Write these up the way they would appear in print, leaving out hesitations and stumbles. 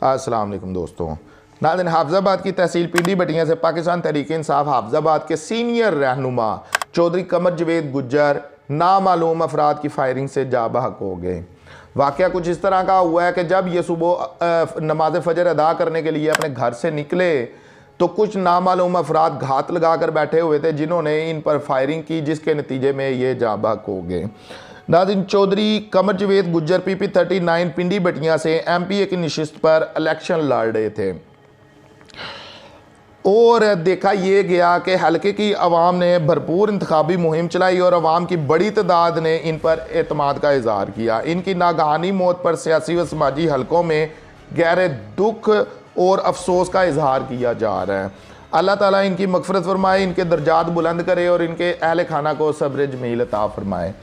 अस्सलाम वालेकुम दोस्तों। नाज़रीन, हाफिज़ाबाद की तहसील पीडी बटिया से पाकिस्तान तहरीक इंसाफ हाफिज़ाबाद के सीनियर रहनुमा चौधरी कमर जवेद गुज्जर नामालूम अफराद की फायरिंग से जा बहक हो गए। वाक़या कुछ इस तरह का हुआ है कि जब ये सुबह नमाज फ़जर अदा करने के लिए अपने घर से निकले तो कुछ नामालूम अफराद घात लगा कर बैठे हुए थे, जिन्होंने इन पर फायरिंग की, जिसके नतीजे में ये जा बहक हो गए। नाज़रीन, चौधरी कमर जवेद गुज्जर PP 39 पिंडी बटिया से MPA की नशिस्त पर इलेक्शन लड़ रहे थे और देखा ये गया कि हल्के की आवाम ने भरपूर इंतखाबी मुहिम चलाई और आवाम की बड़ी तादाद ने इन पर एतमाद का इजहार किया। इनकी नागहानी मौत पर सियासी व समाजी हलकों में गहरे दुख और अफसोस का इजहार किया जा रहा है। अल्लाह ताला इनकी मगफरत फरमाए, इनके दर्जात बुलंद करे और इनके अहल खाना को सब्र जमील अता फरमाए।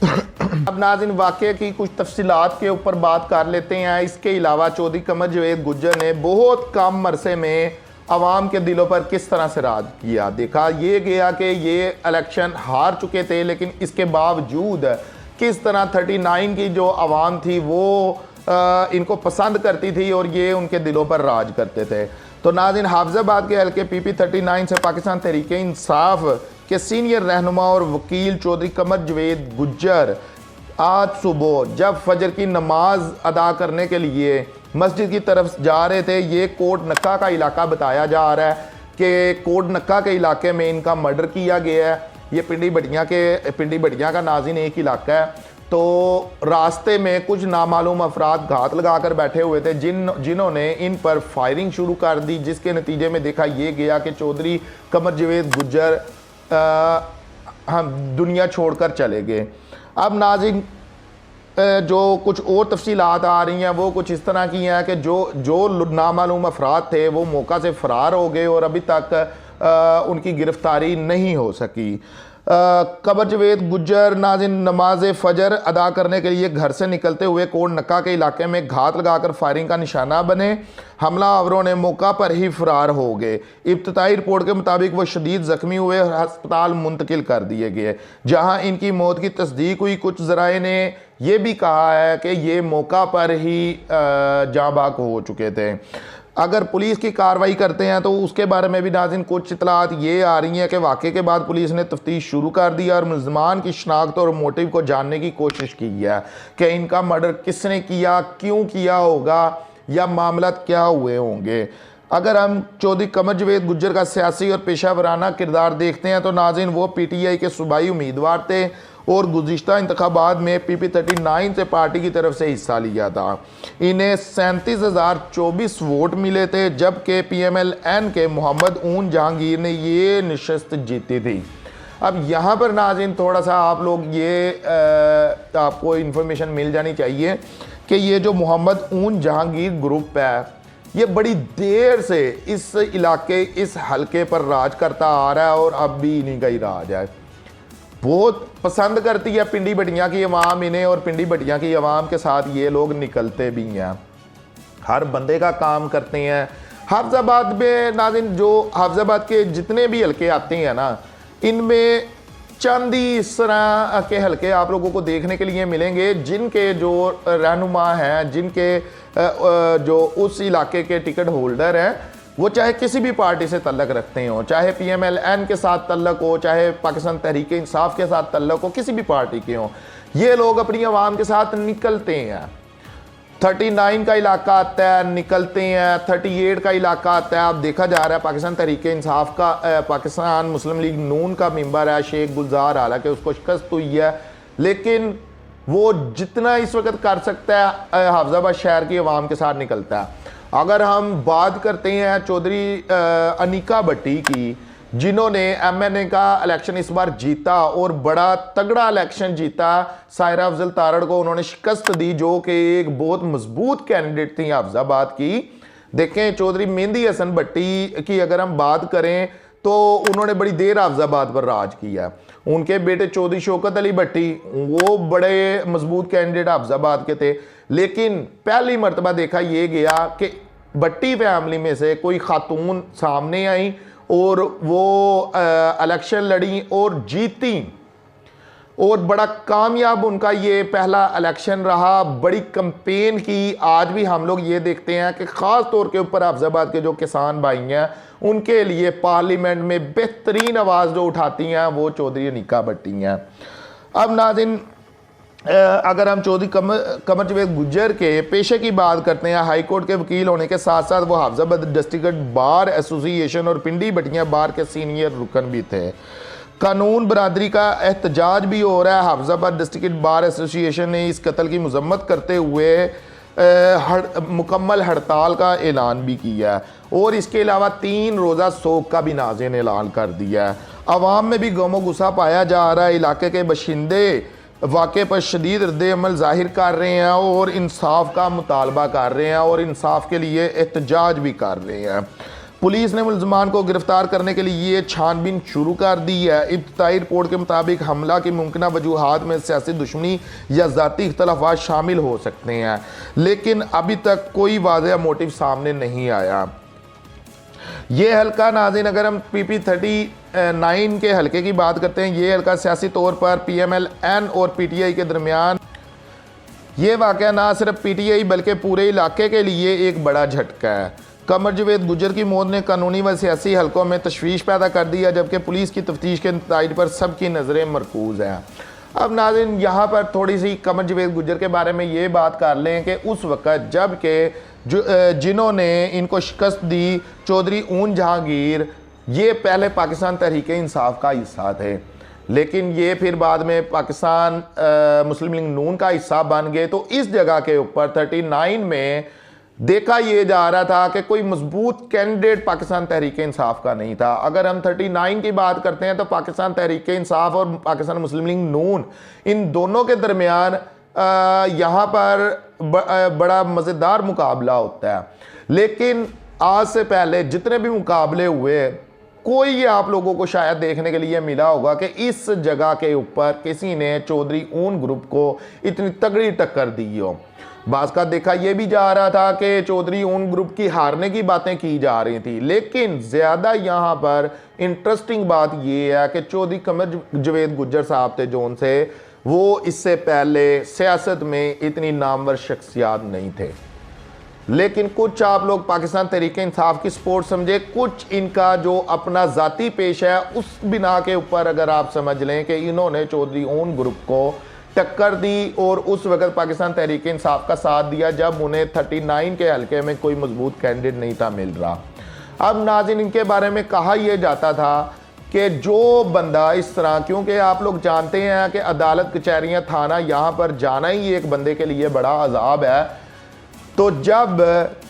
अब नाज़रीन, वाक़े की कुछ तफसीलात के ऊपर बात कर लेते हैं। इसके अलावा चौधरी कमर जवेद गुज्जर ने बहुत कम अरसे में आवाम के दिलों पर किस तरह से राज किया। देखा ये गया कि ये इलेक्शन हार चुके थे, लेकिन इसके बावजूद किस तरह 39 की जो आवाम थी वो इनको पसंद करती थी और ये उनके दिलों पर राज करते थे। तो नाज़रीन, हाफिज़ाबाद के हल्के PP 39 से पाकिस्तान तहरीक इंसाफ के सीनियर रहनुमा और वकील चौधरी कमर जवेद गुज्जर आज सुबह जब फजर की नमाज अदा करने के लिए मस्जिद की तरफ जा रहे थे, ये कोट नक्का का इलाका बताया जा रहा है कि कोट नक्का के इलाके में इनका मर्डर किया गया है। ये पिंडी बटिया का नाज़रीन एक इलाका है। तो रास्ते में कुछ नामालूम अफराद घात लगा कर बैठे हुए थे, जिन्होंने इन पर फायरिंग शुरू कर दी, जिसके नतीजे में देखा ये गया कि चौधरी कमर जवेद गुज्जर हम दुनिया छोड़कर चले गए। अब नाज़रीन, जो कुछ और तफसीलात आ रही हैं वो कुछ इस तरह की हैं कि जो नामालूम अफराद थे वो मौका से फ़रार हो गए और अभी तक उनकी गिरफ्तारी नहीं हो सकी। कमर जवेद गुज्जर नाज़रीन नमाज फ़जर अदा करने के लिए घर से निकलते हुए कोट नक्का के इलाके में घात लगाकर फायरिंग का निशाना बने। हमलावरों ने मौका पर ही फरार हो गए। इब्तदाई रिपोर्ट के मुताबिक वो शदीद ज़ख्मी हुए और हस्पताल मुंतकिल कर दिए गए, जहां इनकी मौत की तस्दीक हुई। कुछ ज़राए ने यह भी कहा है कि ये मौका पर ही जाँ बाक हो चुके थे। अगर पुलिस की कार्रवाई करते हैं तो उसके बारे में भी नाज़रीन कुछ इतलात ये आ रही हैं कि वाक़े के बाद पुलिस ने तफ्तीश शुरू कर दी और मुल्ज़िमान की शनाख्त और मोटिव को जानने की कोशिश की है कि इनका मर्डर किसने किया, क्यों किया होगा या मामला क्या हुए होंगे। अगर हम चौधरी कमर जवेद गुज्जर का सियासी और पेशा वराना किरदार देखते हैं तो नाज़रीन वो PTI के सूबाई उम्मीदवार थे और गुज़िश्ता इंतखाबात में PP 39 से पार्टी की तरफ से हिस्सा लिया था। इन्हें 37,024 वोट मिले थे, जबकि PMLN के मोहम्मद ऊन जहांगीर ने ये नशस्त जीती थी। अब यहाँ पर नाज़रीन थोड़ा सा आप लोग ये आपको इन्फॉर्मेशन मिल जानी चाहिए कि ये जो मोहम्मद ऊन जहांगीर ग्रुप है ये बड़ी देर से इस इलाके इस हलके पर राज करता आ रहा है और अब भी इन्हीं का ही राज है। बहुत पसंद करती है पिंडी बटिया की आवाम इन्हें और पिंडी बटिया की आवाम के साथ ये लोग निकलते भी हैं, हर बंदे का काम करते हैं। हाफिज़ाबाद में नाज़रीन जो हाफिज़ाबाद के जितने भी हलके आते हैं ना, इनमें चंद ही इस तरह के हलके आप लोगों को देखने के लिए मिलेंगे जिनके जो रहनुमा हैं, जिनके जो उस इलाके के टिकट होल्डर हैं, वो चाहे किसी भी पार्टी से तल्लक रखते हो, चाहे PMLN के साथ तल्लक हो, चाहे पाकिस्तान तहरीक इंसाफ के साथ तल्लक हो, किसी भी पार्टी के हो, ये लोग अपनी आवाम के साथ निकलते हैं। 39 का इलाका आता है, निकलते हैं। 38 का इलाका आता है। अब देखा जा रहा है पाकिस्तान तहरीक इंसाफ का पाकिस्तान मुस्लिम लीग नून का मेंबर है शेख गुलजार, हालांकि उसको शिकस्त हुई है, लेकिन वो जितना इस वक्त कर सकता है हाफिज़ाबाद शहर की आवाम के साथ निकलता है। अगर हम बात करते हैं चौधरी अनिका भट्टी की, जिन्होंने MNA का इलेक्शन इस बार जीता और बड़ा तगड़ा इलेक्शन जीता, सायरा अफजल तारड़ को उन्होंने शिकस्त दी, जो कि एक बहुत मजबूत कैंडिडेट थी हाफिज़ाबाद की। देखें चौधरी मेहंदी हसन भट्टी की अगर हम बात करें तो उन्होंने बड़ी देर हाफिज़ाबाद पर राज किया। उनके बेटे चौधरी शौकत अली भट्टी वो बड़े मजबूत कैंडिडेट हाफिज़ाबाद के थे, लेकिन पहली मरतबा देखा ये गया कि भट्टी फैमिली में से कोई खातून सामने आई और वो इलेक्शन लड़ी और जीती। और बड़ा कामयाब उनका ये पहला इलेक्शन रहा। बड़ी कंपेन की। आज भी हम लोग ये देखते हैं कि ख़ास तौर के ऊपर हाफिजाबाद के जो किसान भाई हैं उनके लिए पार्लियामेंट में बेहतरीन आवाज़ जो उठाती हैं वो चौधरी अनीका भट्टी हैं। अब नाज़रीन, अगर हम चौधरी कमर जावेद गुज्जर के पेशे की बात करते हैं, हाई कोर्ट के वकील होने के साथ साथ वो हाफिजाबाद डिस्ट्रिक्ट बार एसोसिएशन और पिंडी भटियां बार के सीनियर रुकन भी थे। कानून बरादरी का एहतजाज भी हो रहा है। हाफिजाबाद डिस्ट्रिक्ट बार एसोसिएशन ने इस कत्ल की मजम्मत करते हुए मुकम्मल हड़ताल का ऐलान भी किया है और इसके अलावा 3 रोज़ा सोग का भी नाज़रीन ने ऐलान कर दिया है। अवाम में भी गमो गुस्सा पाया जा रहा है। इलाके के बशिंदे वाक़े पर शदीद रद्द-ए-अमल ज़ाहिर कर रहे हैं और इंसाफ का मुतालबा कर रहे हैं और इंसाफ के लिए एहतजाज भी कर रहे हैं। पुलिस ने मुलजमान को गिरफ्तार करने के लिए छानबीन शुरू कर दी है। इब्तदाई रिपोर्ट के मुताबिक हमला की मुमकिन वजूहात में सियासी दुश्मनी या ज़ाती इख्तलाफात शामिल हो सकते हैं, लेकिन अभी तक कोई वाज़ेह मोटिव सामने नहीं आया। ये हल्का नाज़रीन, अगर हम PP39 के हल्के की बात करते हैं, ये हल्का सियासी तौर पर PMLN और PTI के दरमियान ये वाक़या ना सिर्फ PTI बल्कि पूरे इलाके के लिए एक बड़ा झटका है। कमर जावेद गुज्जर की मौत ने कानूनी व सियासी हलकों में तशवीश पैदा कर दी है, जबकि पुलिस की तफ्तीश के नताइज पर सबकी नज़रें मरकूज़ हैं। अब नाज़रीन, यहाँ पर थोड़ी सी कमर जावेद गुज्जर के बारे में ये बात कर लें कि उस वक़्त जब के जिन्होंने इनको शिकस्त दी चौधरी ऊन जहांगीर, ये पहले पाकिस्तान तहरीक इंसाफ का हिस्सा थे, लेकिन ये फिर बाद में पाकिस्तान मुस्लिम लीग नून का हिस्सा बन गए। तो इस जगह के ऊपर 39 में देखा यह जा रहा था कि कोई मजबूत कैंडिडेट पाकिस्तान तहरीक इंसाफ का नहीं था। अगर हम 39 की बात करते हैं तो पाकिस्तान तहरीक इंसाफ और पाकिस्तान मुस्लिम लीग नून, इन दोनों के दरमियान यहाँ पर बड़ा मज़ेदार मुकाबला होता है। लेकिन आज से पहले जितने भी मुकाबले हुए, कोई आप लोगों को शायद देखने के लिए मिला होगा कि इस जगह के ऊपर किसी ने चौधरी ऊन ग्रुप को इतनी तगड़ी टक्कर दी हो। बाज़ का देखा यह भी जा रहा था कि चौधरी ऊन ग्रुप की हारने की बातें की जा रही थी, लेकिन ज़्यादा यहाँ पर इंटरेस्टिंग बात यह है कि चौधरी कमर जावेद गुज्जर साहब थे जोन से, वो इससे पहले सियासत में इतनी नामवर शख्सियात नहीं थे। लेकिन कुछ आप लोग पाकिस्तान तहरीक इंसाफ की सपोर्ट समझे, कुछ इनका जो अपना ज़ाती पेश है उस बिना के ऊपर अगर आप समझ लें कि इन्होंने चौधरी ऊन ग्रुप को टक्कर दी और उस वक्त पाकिस्तान तहरीक इंसाफ का साथ दिया जब उन्हें 39 के हल्के में कोई मजबूत कैंडिडेट नहीं था मिल रहा। अब नाज़रीन, इनके बारे में कहा यह जाता था कि जो बंदा इस तरह, क्योंकि आप लोग जानते हैं कि अदालत कचहरियाँ थाना यहाँ पर जाना ही एक बंदे के लिए बड़ा अजाब है। तो जब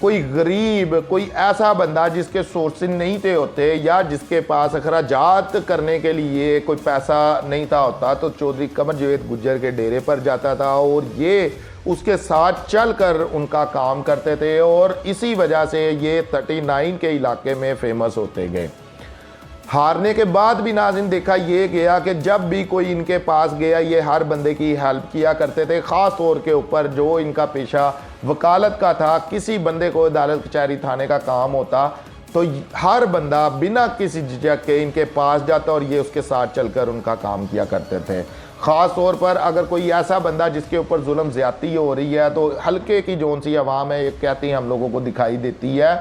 कोई गरीब, कोई ऐसा बंदा जिसके सोर्सेज नहीं थे होते या जिसके पास अखराजात करने के लिए कोई पैसा नहीं था होता, तो चौधरी कमर जावेद गुज्जर के डेरे पर जाता था और ये उसके साथ चलकर उनका काम करते थे और इसी वजह से ये 39 के इलाके में फेमस होते गए। हारने के बाद भी नाज़रीन देखा ये गया कि जब भी कोई इनके पास गया ये हर बंदे की हेल्प किया करते थे। ख़ास तौर के ऊपर जो इनका पेशा वकालत का था, किसी बंदे को अदालत कचहरी थाने का काम होता तो हर बंदा बिना किसी झिझक के इनके पास जाता और ये उसके साथ चलकर उनका काम किया करते थे। ख़ास तौर पर अगर कोई ऐसा बंदा जिसके ऊपर जुल्म ज़्यादती हो रही है तो हल्के की जोन सी आवाम है, ये कहती हम लोगों को दिखाई देती है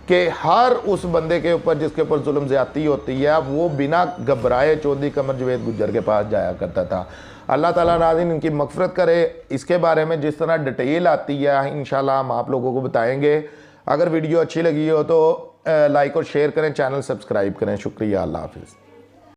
कि हर उस बंदे के ऊपर जिसके ऊपर जुल्म ज़्यादती होती है वो बिना घबराए चौधरी कमर जावेद गुज्जर के पास जाया करता था। अल्लाह ताला नाज़रीन इनकी मग़फ़िरत करे। इसके बारे में जिस तरह डिटेल आती है इंशाल्लाह हम आप लोगों को बताएंगे। अगर वीडियो अच्छी लगी हो तो लाइक और शेयर करें, चैनल सब्सक्राइब करें। शुक्रिया, अल्लाह हाफ़िज़।